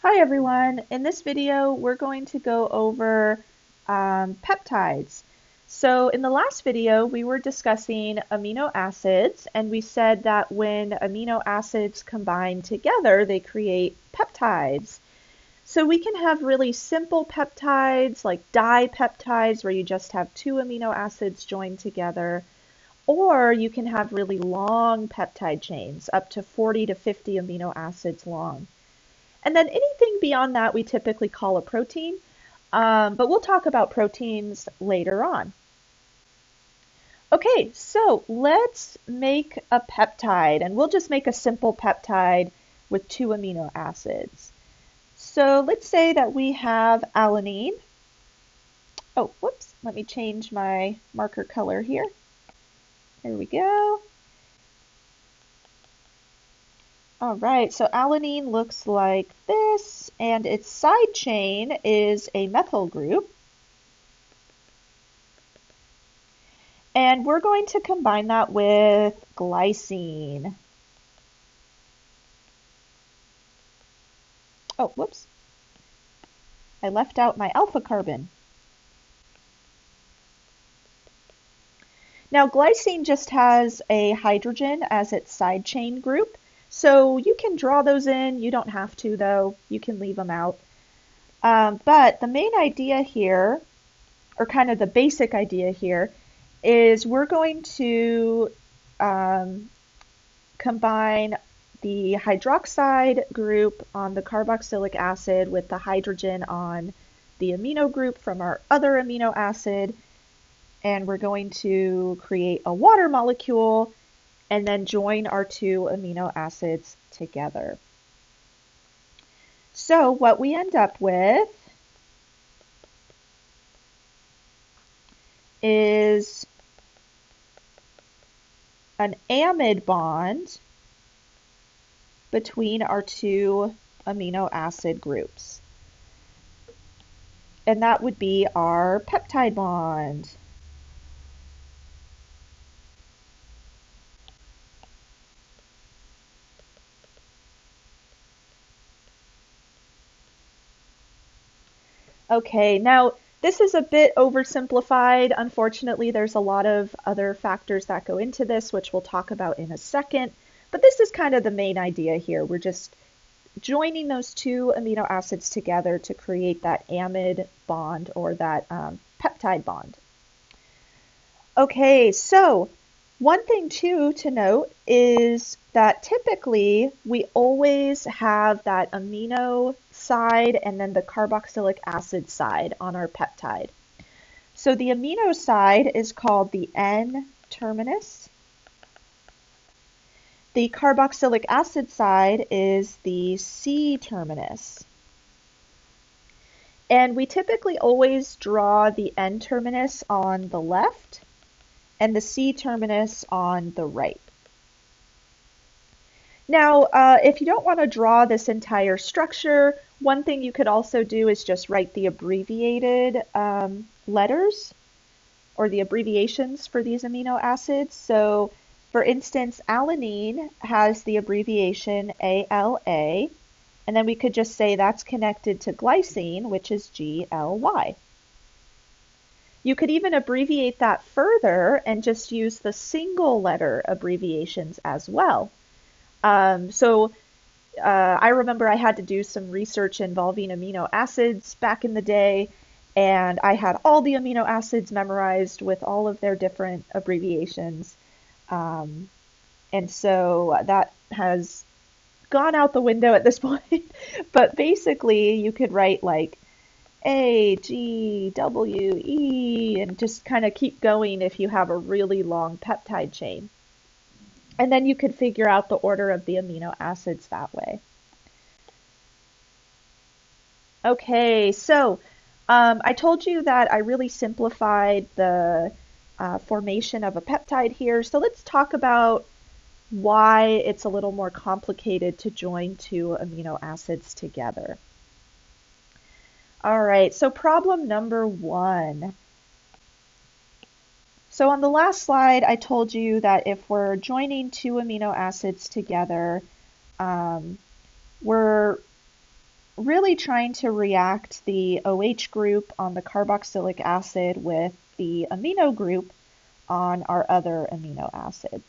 Hi everyone. In this video, we're going to go over peptides. So in the last video, we were discussing amino acids, and we said that when amino acids combine together, they create peptides. So we can have really simple peptides like dipeptides, where you just have two amino acids joined together, or you can have really long peptide chains, up to 40 to 50 amino acids long. And then anything beyond that we typically call a protein, but we'll talk about proteins later on. Okay, so let's make a peptide, and we'll just make a simple peptide with two amino acids. So let's say that we have alanine. Oh, whoops, let me change my marker color here. There we go. All right, so alanine looks like this, and its side chain is a methyl group. And we're going to combine that with glycine. Oh, whoops. I left out my alpha carbon. Now, glycine just has a hydrogen as its side chain group. So you can draw those in. You don't have to, though. You can leave them out. But the main idea here, or kind of the basic idea here, is we're going to combine the hydroxide group on the carboxylic acid with the hydrogen on the amino group from our other amino acid, and we're going to create a water molecule and then join our two amino acids together. So what we end up with is an amide bond between our two amino acid groups. And that would be our peptide bond. Okay, now this is a bit oversimplified. Unfortunately, there's a lot of other factors that go into this, which we'll talk about in a second. But this is kind of the main idea here. We're just joining those two amino acids together to create that amide bond, or that peptide bond. Okay, so one thing too to note is that typically we always have that amino side and then the carboxylic acid side on our peptide. So the amino side is called the N-terminus. The carboxylic acid side is the C-terminus. And we typically always draw the N-terminus on the left and the C-terminus on the right. Now, if you don't want to draw this entire structure, one thing you could also do is just write the abbreviated letters, or the abbreviations for these amino acids. So, for instance, alanine has the abbreviation ALA, and then we could just say that's connected to glycine, which is GLY. You could even abbreviate that further and just use the single letter abbreviations as well. I remember I had to do some research involving amino acids back in the day, and I had all the amino acids memorized with all of their different abbreviations. And so that has gone out the window at this point. But basically, you could write like A, G, W, E, and just kind of keep going if you have a really long peptide chain. And then you could figure out the order of the amino acids that way. Okay, so I told you that I really simplified the formation of a peptide here. So let's talk about why it's a little more complicated to join two amino acids together. All right, so problem number one. So on the last slide, I told you that if we're joining two amino acids together, we're really trying to react the OH group on the carboxylic acid with the amino group on our other amino acid.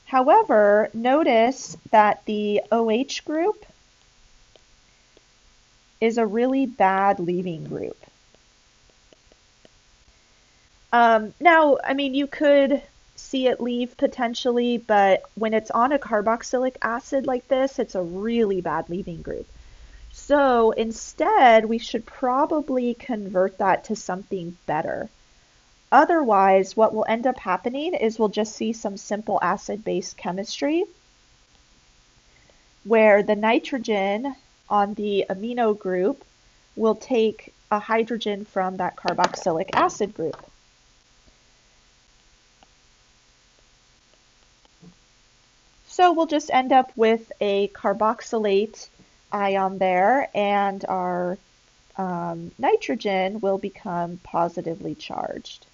However, notice that the OH group is a really bad leaving group. Now, I mean, you could see it leave potentially, but when it's on a carboxylic acid like this, it's a really bad leaving group. So instead, we should probably convert that to something better. Otherwise, what will end up happening is we'll just see some simple acid-base chemistry where the nitrogen on the amino group will take a hydrogen from that carboxylic acid group. So we'll just end up with a carboxylate ion there, and our nitrogen will become positively charged.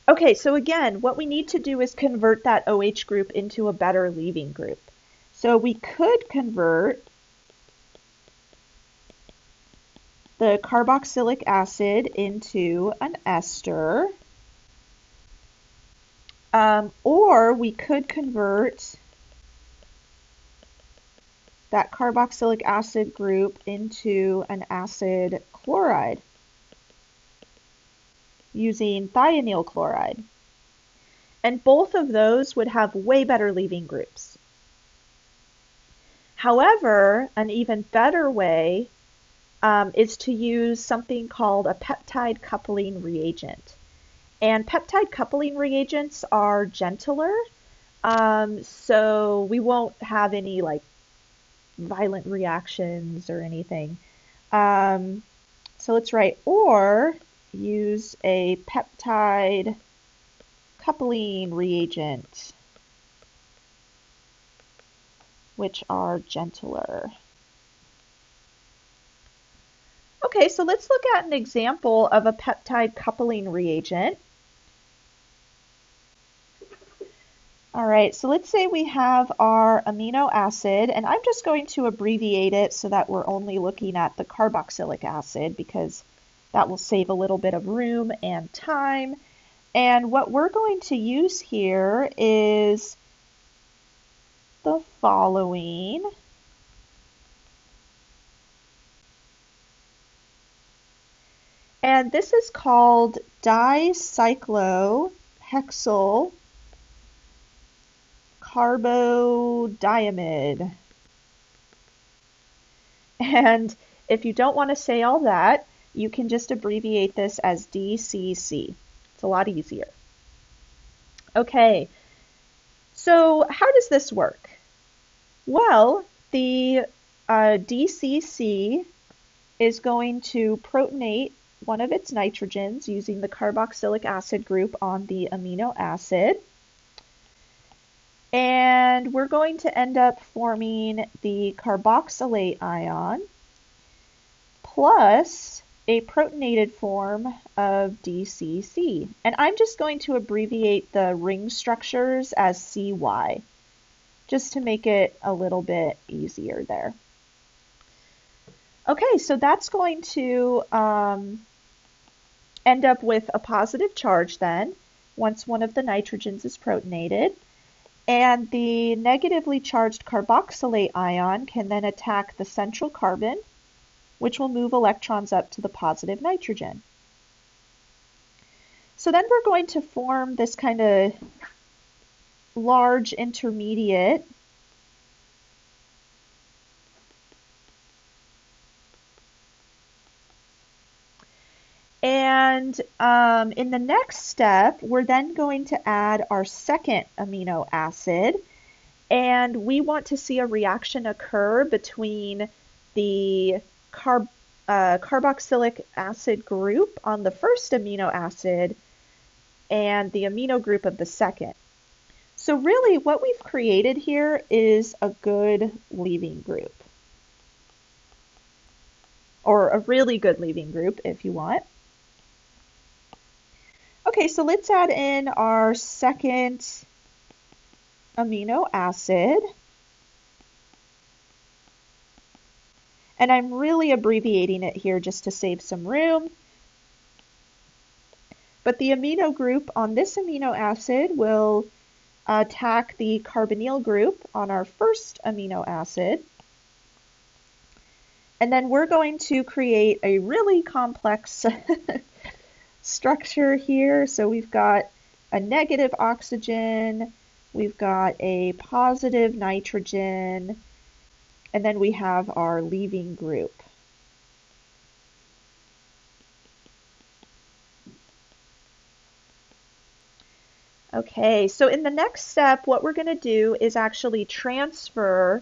Okay, so again, what we need to do is convert that OH group into a better leaving group. So we could convert the carboxylic acid into an ester, or we could convert that carboxylic acid group into an acid chloride using thionyl chloride. And both of those would have way better leaving groups. However, an even better way is to use something called a peptide coupling reagent. And peptide coupling reagents are gentler, so we won't have any like violent reactions or anything. So let's write or use a peptide coupling reagent, which are gentler. Okay, so let's look at an example of a peptide coupling reagent. All right, so let's say we have our amino acid, and I'm just going to abbreviate it so that we're only looking at the carboxylic acid because that will save a little bit of room and time. And what we're going to use here is the following. And this is called Dicyclopexyl Carbo-Diamond. And if you don't want to say all that, you can just abbreviate this as DCC. It's a lot easier. Okay, so how does this work? Well, the DCC is going to protonate one of its nitrogens using the carboxylic acid group on the amino acid. And we're going to end up forming the carboxylate ion plus a protonated form of DCC. And I'm just going to abbreviate the ring structures as CY, just to make it a little bit easier there. Okay, so that's going to end up with a positive charge then, once one of the nitrogens is protonated. And the negatively charged carboxylate ion can then attack the central carbon, which will move electrons up to the positive nitrogen. So then we're going to form this kind of large intermediate. And in the next step, we're then going to add our second amino acid. And we want to see a reaction occur between the carboxylic acid group on the first amino acid and the amino group of the second. So really what we've created here is a good leaving group, or a really good leaving group if you want. Okay, so let's add in our second amino acid. And I'm really abbreviating it here just to save some room. But the amino group on this amino acid will attack the carbonyl group on our first amino acid. And then we're going to create a really complex structure here. So we've got a negative oxygen, we've got a positive nitrogen, and then we have our leaving group. Okay, so in the next step, what we're going to do is actually transfer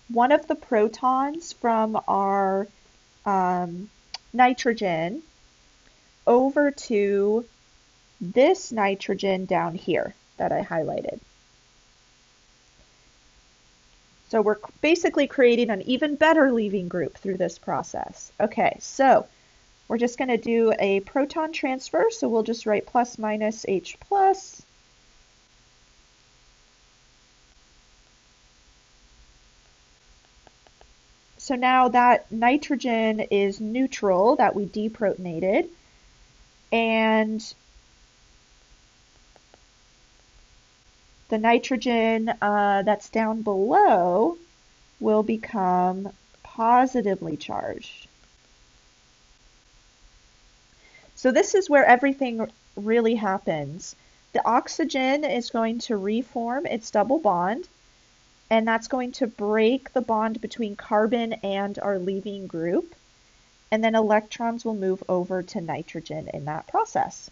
one of the protons from our nitrogen over to this nitrogen down here that I highlighted. So we're basically creating an even better leaving group through this process. Okay, so we're just going to do a proton transfer. So we'll just write plus minus H plus. So now that nitrogen is neutral that we deprotonated, and the nitrogen that's down below will become positively charged. So this is where everything really happens. The oxygen is going to reform its double bond, and that's going to break the bond between carbon and our leaving group, and then electrons will move over to nitrogen in that process.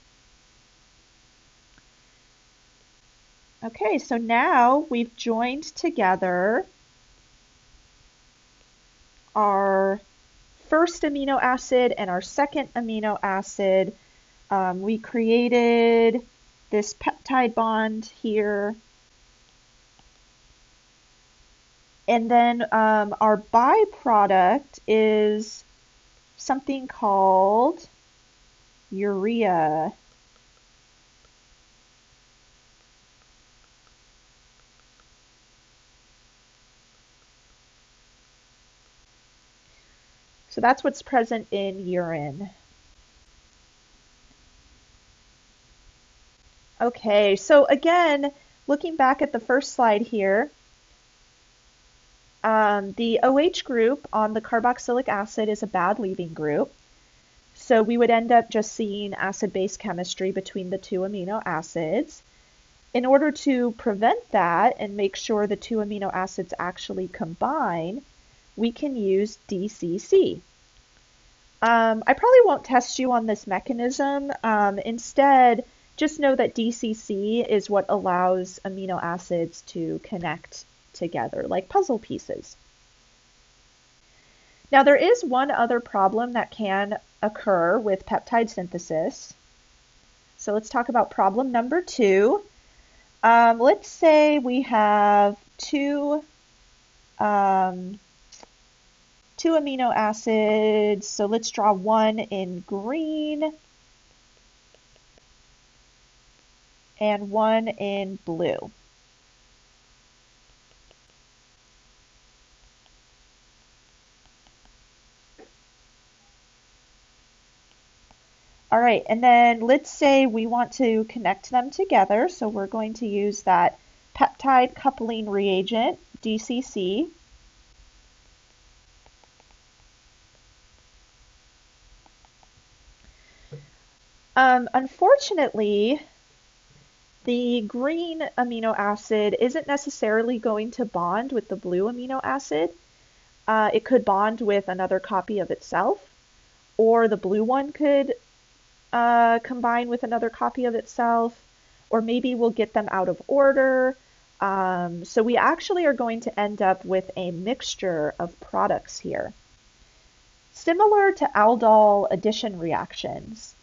Okay, so now we've joined together our first amino acid and our second amino acid. We created this peptide bond here. And then our byproduct is something called urea. So that's what's present in urine. Okay, so again, looking back at the first slide here, the OH group on the carboxylic acid is a bad leaving group. So we would end up just seeing acid-base chemistry between the two amino acids. In order to prevent that and make sure the two amino acids actually combine, we can use DCC. I probably won't test you on this mechanism. Instead, just know that DCC is what allows amino acids to connect together, like puzzle pieces. Now, there is one other problem that can occur with peptide synthesis. So let's talk about problem number 2. Let's say we have two amino acids. So let's draw one in green and one in blue. All right, and then let's say we want to connect them together. So we're going to use that peptide coupling reagent, DCC. Unfortunately, the green amino acid isn't necessarily going to bond with the blue amino acid. It could bond with another copy of itself, or the blue one could combine with another copy of itself, or maybe we'll get them out of order. So we actually are going to end up with a mixture of products here, similar to aldol addition reactions.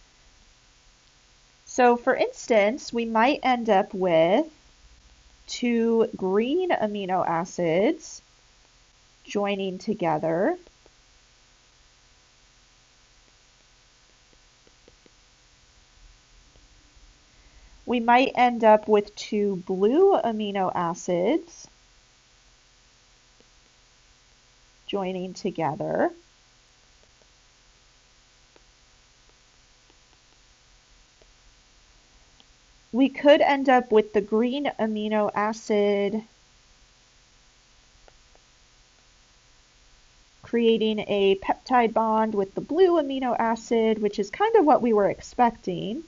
So for instance, we might end up with two green amino acids joining together. we might end up with 2 blue amino acids joining together. We could end up with the green amino acid creating a peptide bond with the blue amino acid, which is kind of what we were expecting.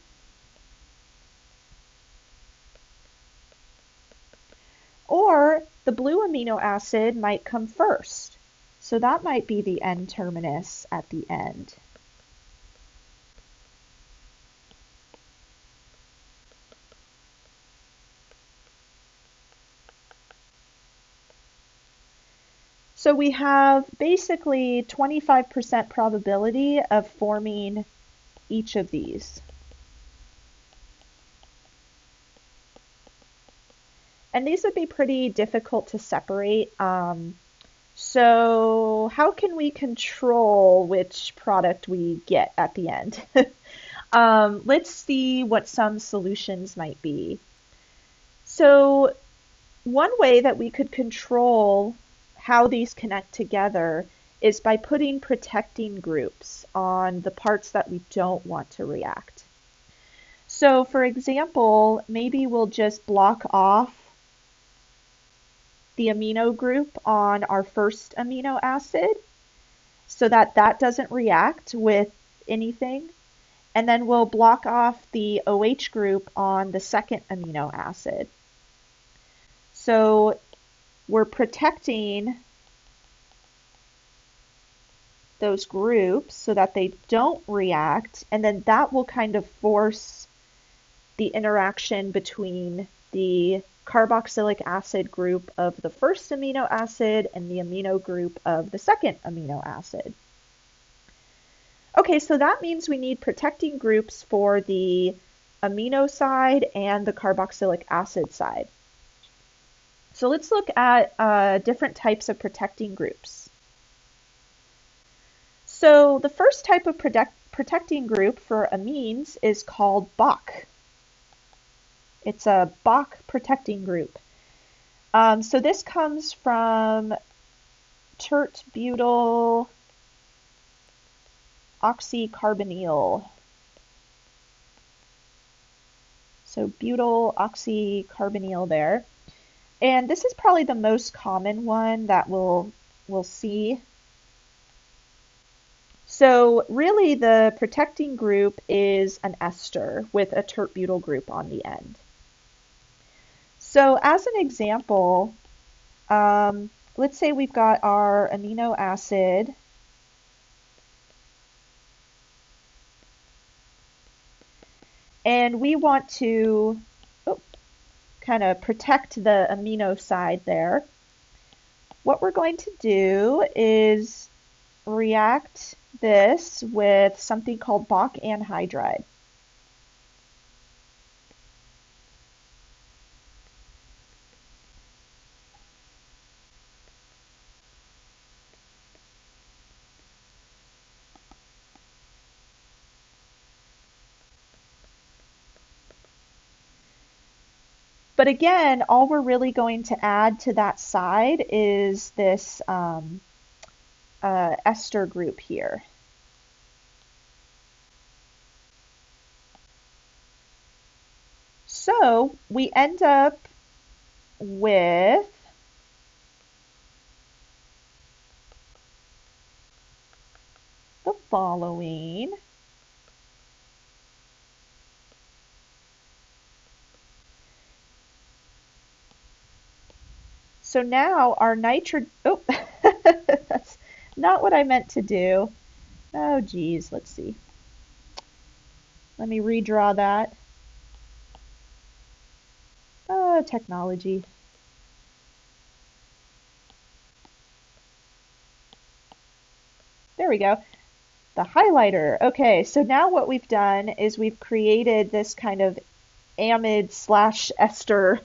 Or the blue amino acid might come first. So that might be the N-terminus at the end. So we have basically 25% probability of forming each of these. And these would be pretty difficult to separate. So how can we control which product we get at the end? Let's see what some solutions might be. So one way that we could control how these connect together is by putting protecting groups on the parts that we don't want to react. So for example, maybe we'll just block off the amino group on our first amino acid so that that doesn't react with anything. And then we'll block off the OH group on the second amino acid. So we're protecting those groups so that they don't react, and then that will kind of force the interaction between the carboxylic acid group of the first amino acid and the amino group of the second amino acid. Okay, so that means we need protecting groups for the amino side and the carboxylic acid side. So let's look at different types of protecting groups. So the first type of protecting group for amines is called Bach. It's a Bach protecting group. So this comes from tert-butyl oxycarbonyl. So butyl oxycarbonyl there. And this is probably the most common one that we'll see. So really the protecting group is an ester with a tert-butyl group on the end. So as an example, let's say we've got our amino acid and we want to kind of protect the amino side there. What we're going to do is react this with something called Bach anhydride. But again, all we're really going to add to that side is this ester group here. So we end up with the following. So now our that's not what I meant to do. Oh geez, let's see. Let me redraw that. Oh, technology. There we go. The highlighter. Okay, so now what we've done is we've created this kind of amide/ester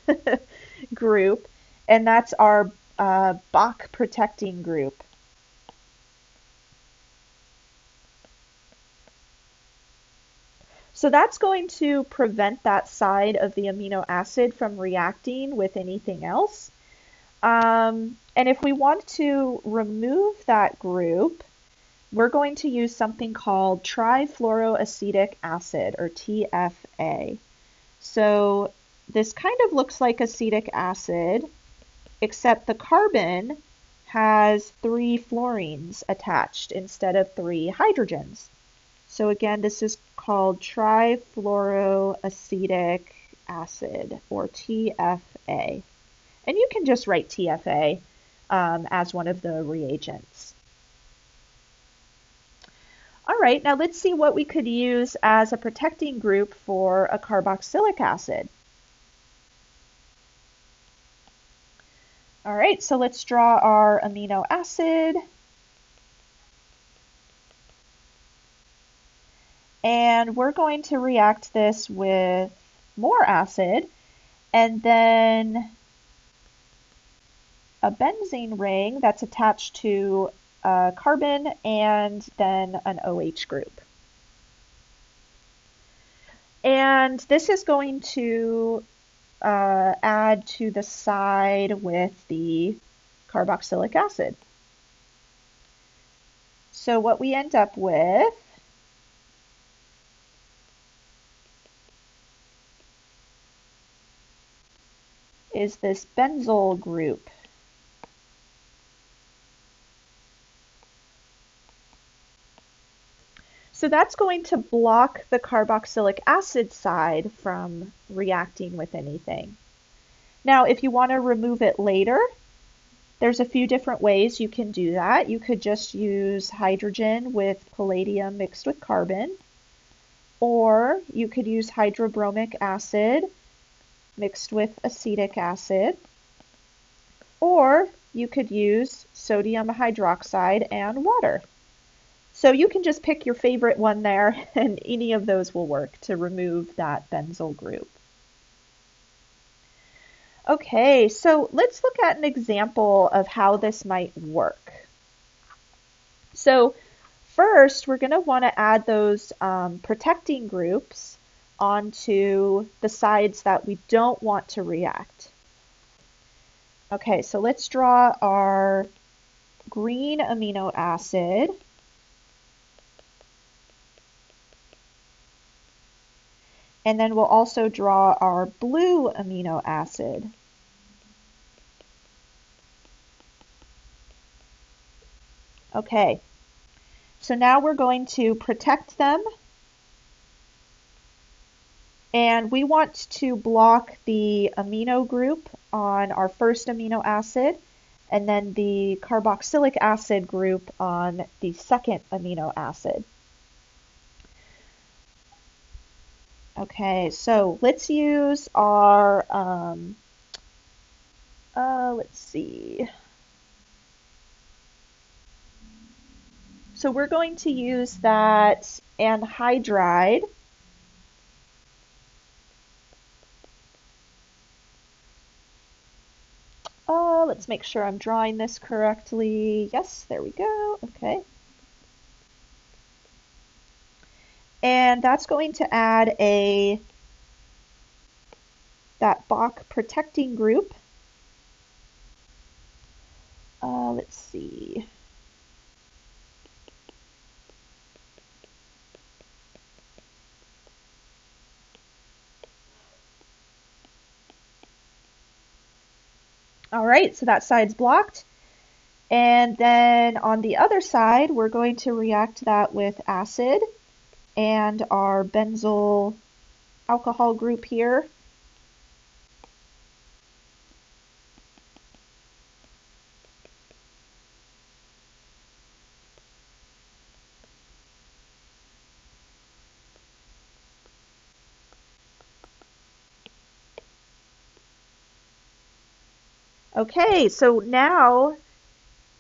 group, and that's our Bach protecting group. So that's going to prevent that side of the amino acid from reacting with anything else. And if we want to remove that group, we're going to use something called trifluoroacetic acid, or TFA. So this kind of looks like acetic acid, except the carbon has 3 fluorines attached instead of 3 hydrogens. So again, this is called trifluoroacetic acid, or TFA. And you can just write TFA as one of the reagents. All right, now let's see what we could use as a protecting group for a carboxylic acid. All right, so let's draw our amino acid. And we're going to react this with more acid and then a benzene ring that's attached to a carbon and then an OH group. And this is going to add to the side with the carboxylic acid. So what we end up with is this benzyl group. So that's going to block the carboxylic acid side from reacting with anything. Now, if you want to remove it later, there's a few different ways you can do that. You could just use hydrogen with palladium mixed with carbon, or you could use hydrobromic acid mixed with acetic acid, or you could use sodium hydroxide and water. So you can just pick your favorite one there, and any of those will work to remove that benzyl group. Okay, so let's look at an example of how this might work. So first, we're going to want to add those protecting groups onto the sides that we don't want to react. Okay, so let's draw our green amino acid. And then we'll also draw our blue amino acid. Okay, so now we're going to protect them. And we want to block the amino group on our first amino acid, and then the carboxylic acid group on the second amino acid. Okay, so let's use our, let's see. So we're going to use that anhydride. Let's make sure I'm drawing this correctly. Yes, there we go. Okay. And that's going to add that Bach protecting group. Let's see. All right, so that side's blocked. And then on the other side, we're going to react that with acid and our benzyl alcohol group here. Okay, so now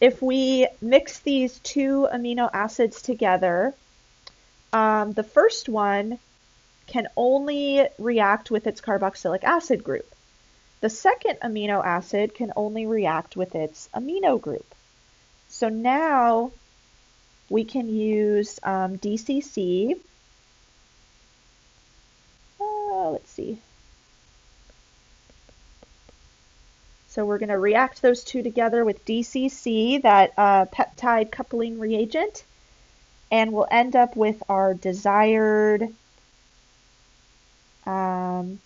if we mix these two amino acids together, the first one can only react with its carboxylic acid group. The second amino acid can only react with its amino group. So now we can use DCC see. So we're going to react those two together with DCC, that peptide coupling reagent, and we'll end up with our desired peptide,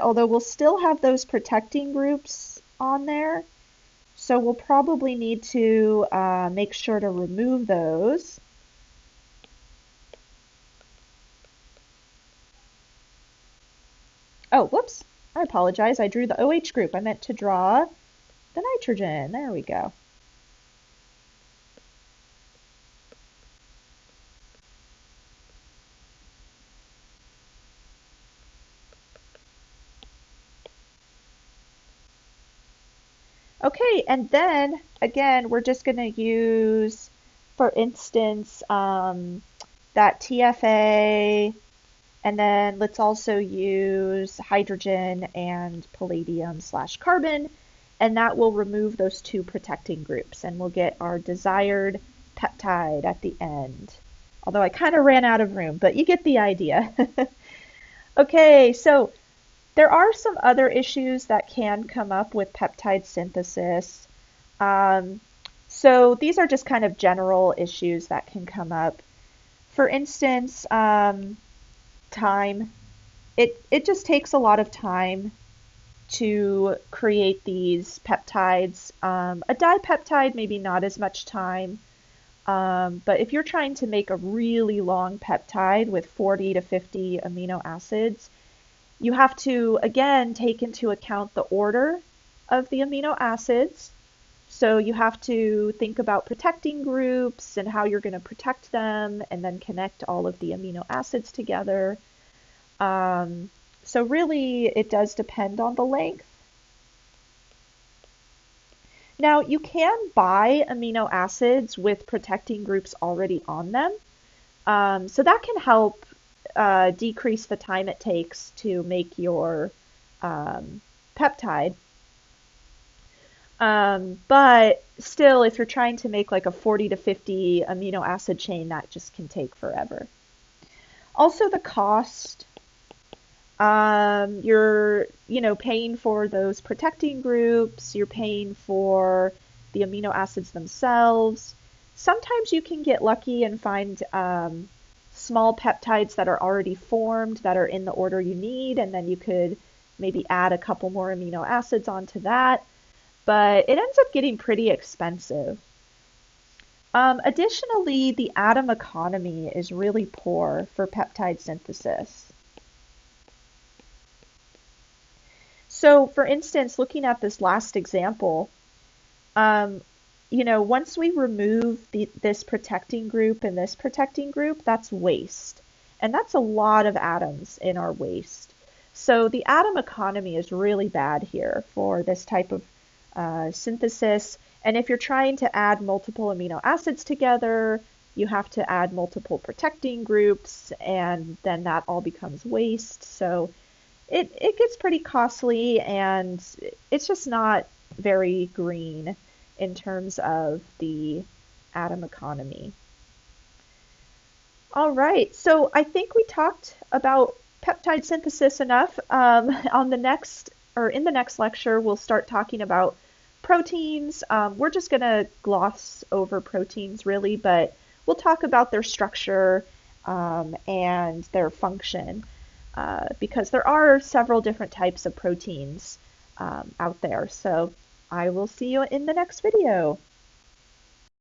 although we'll still have those protecting groups on there. So we'll probably need to make sure to remove those. Oh, whoops. I apologize. I drew the OH group. I meant to draw the nitrogen. There we go. Okay, and then again, we're just going to use, for instance, that TFA, and then let's also use hydrogen and palladium/carbon, and that will remove those two protecting groups, and we'll get our desired peptide at the end. Although I kind of ran out of room, but you get the idea. Okay, so there are some other issues that can come up with peptide synthesis. So these are just kind of general issues that can come up. For instance, time. It just takes a lot of time to create these peptides. A dipeptide, maybe not as much time. But if you're trying to make a really long peptide with 40 to 50 amino acids, you have to, again, take into account the order of the amino acids. So you have to think about protecting groups and how you're going to protect them, and then connect all of the amino acids together. So really, it does depend on the length. Now, you can buy amino acids with protecting groups already on them. So that can help decrease the time it takes to make your peptide. But still, if you're trying to make like a 40 to 50 amino acid chain, that just can take forever. Also, the cost. You're, paying for those protecting groups, you're paying for the amino acids themselves. Sometimes you can get lucky and find small peptides that are already formed that are in the order you need, and then you could maybe add a couple more amino acids onto that, but it ends up getting pretty expensive. Additionally, the atom economy is really poor for peptide synthesis. So, for instance, looking at this last example, once we remove this protecting group and this protecting group, that's waste. And that's a lot of atoms in our waste. So the atom economy is really bad here for this type of synthesis. And if you're trying to add multiple amino acids together, you have to add multiple protecting groups, and then that all becomes waste. So it gets pretty costly, and it's just not very green in terms of the atom economy. All right, so I think we talked about peptide synthesis enough. In the next lecture, we'll start talking about proteins. We're just going to gloss over proteins really, but we'll talk about their structure and their function. Because there are several different types of proteins out there. So I will see you in the next video.